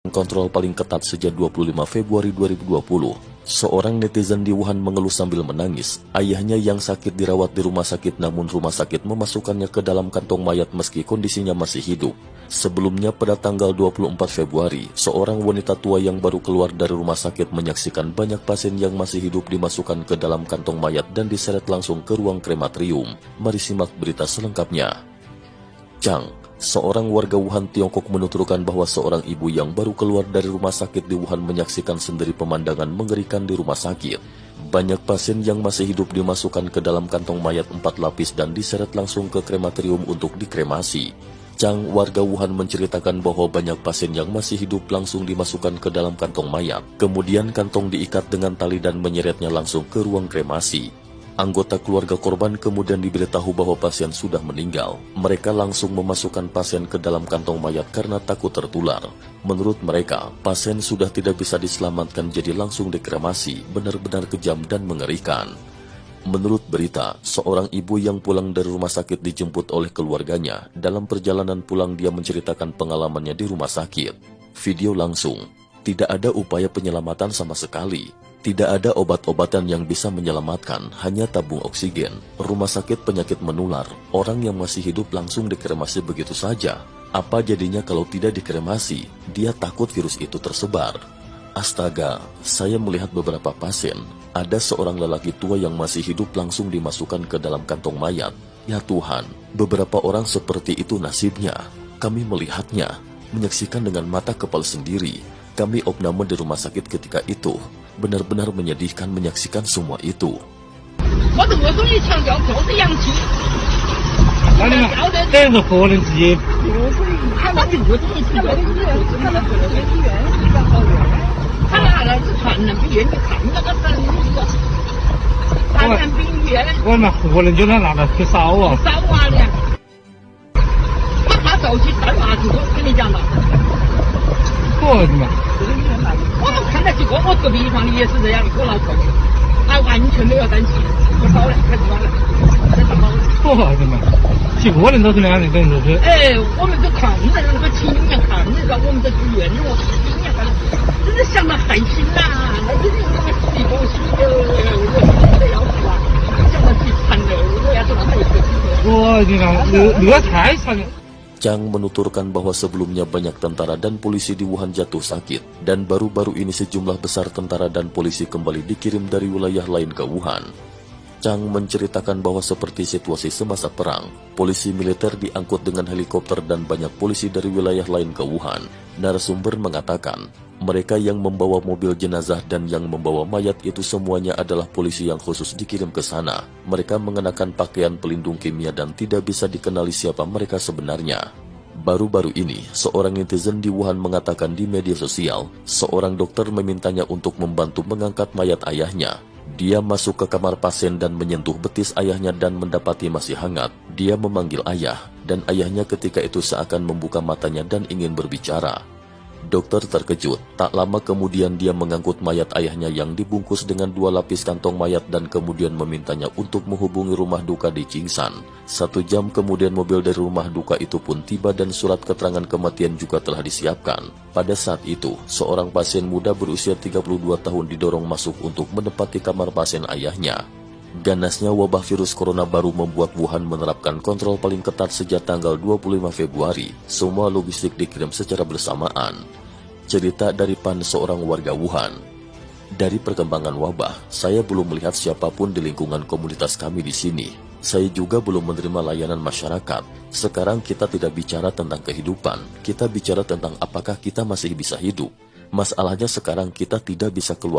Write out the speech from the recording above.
Kontrol paling ketat sejak 25 Februari 2020, seorang netizen di Wuhan mengeluh sambil menangis. Ayahnya yang sakit dirawat di rumah sakit, namun rumah sakit memasukkannya ke dalam kantong mayat meski kondisinya masih hidup. Sebelumnya pada tanggal 24 Februari, seorang wanita tua yang baru keluar dari rumah sakit menyaksikan banyak pasien yang masih hidup dimasukkan ke dalam kantong mayat dan diseret langsung ke ruang krematorium. Mari simak berita selengkapnya. Chang, seorang warga Wuhan, Tiongkok, menuturkan bahwa seorang ibu yang baru keluar dari rumah sakit di Wuhan menyaksikan sendiri pemandangan mengerikan di rumah sakit. Banyak pasien yang masih hidup dimasukkan ke dalam kantong mayat 4 lapis dan diseret langsung ke krematorium untuk dikremasi. Chang, warga Wuhan, menceritakan bahwa banyak pasien yang masih hidup langsung dimasukkan ke dalam kantong mayat. Kemudian kantong diikat dengan tali dan menyeretnya langsung ke ruang kremasi. Anggota keluarga korban kemudian diberitahu bahwa pasien sudah meninggal. Mereka langsung memasukkan pasien ke dalam kantong mayat karena takut tertular. Menurut mereka, pasien sudah tidak bisa diselamatkan, jadi langsung dikremasi. Benar-benar kejam dan mengerikan. Menurut berita, seorang ibu yang pulang dari rumah sakit dijemput oleh keluarganya. Dalam perjalanan pulang, dia menceritakan pengalamannya di rumah sakit. Video langsung. Tidak ada upaya penyelamatan sama sekali. Tidak ada obat-obatan yang bisa menyelamatkan, hanya tabung oksigen. Rumah sakit penyakit menular, orang yang masih hidup langsung dikremasi begitu saja. Apa jadinya kalau tidak dikremasi? Dia takut virus itu tersebar. Astaga, saya melihat beberapa pasien. Ada seorang lelaki tua yang masih hidup langsung dimasukkan ke dalam kantong mayat. Ya Tuhan, beberapa orang seperti itu nasibnya. Kami melihatnya, menyaksikan dengan mata kepala sendiri. Kami opname di rumah sakit ketika itu. Benar-benar menyedihkan menyaksikan semua itu. Chang menuturkan bahwa sebelumnya banyak tentara dan polisi di Wuhan jatuh sakit, dan baru-baru ini sejumlah besar tentara dan polisi kembali dikirim dari wilayah lain ke Wuhan. Chang menceritakan bahwa seperti situasi semasa perang, polisi militer diangkut dengan helikopter dan banyak polisi dari wilayah lain ke Wuhan. Narasumber mengatakan, mereka yang membawa mobil jenazah dan yang membawa mayat itu semuanya adalah polisi yang khusus dikirim ke sana. Mereka mengenakan pakaian pelindung kimia dan tidak bisa dikenali siapa mereka sebenarnya. Baru-baru ini, seorang netizen di Wuhan mengatakan di media sosial, seorang dokter memintanya untuk membantu mengangkat mayat ayahnya. Dia masuk ke kamar pasien dan menyentuh betis ayahnya dan mendapati masih hangat. Dia memanggil ayah, dan ayahnya ketika itu seakan membuka matanya dan ingin berbicara. Dokter terkejut. Tak lama kemudian dia mengangkut mayat ayahnya yang dibungkus dengan 2 lapis kantong mayat dan kemudian memintanya untuk menghubungi rumah duka di Jingsan. 1 jam kemudian mobil dari rumah duka itu pun tiba dan surat keterangan kematian juga telah disiapkan. Pada saat itu, seorang pasien muda berusia 32 tahun didorong masuk untuk menempati kamar pasien ayahnya. Ganasnya wabah virus corona baru membuat Wuhan menerapkan kontrol paling ketat sejak tanggal 25 Februari. Semua logistik dikirim secara bersamaan. Cerita dari Pan, seorang warga Wuhan. Dari perkembangan wabah, saya belum melihat siapapun di lingkungan komunitas kami di sini. Saya juga belum menerima layanan masyarakat. Sekarang kita tidak bicara tentang kehidupan, kita bicara tentang apakah kita masih bisa hidup. Masalahnya sekarang kita tidak bisa keluar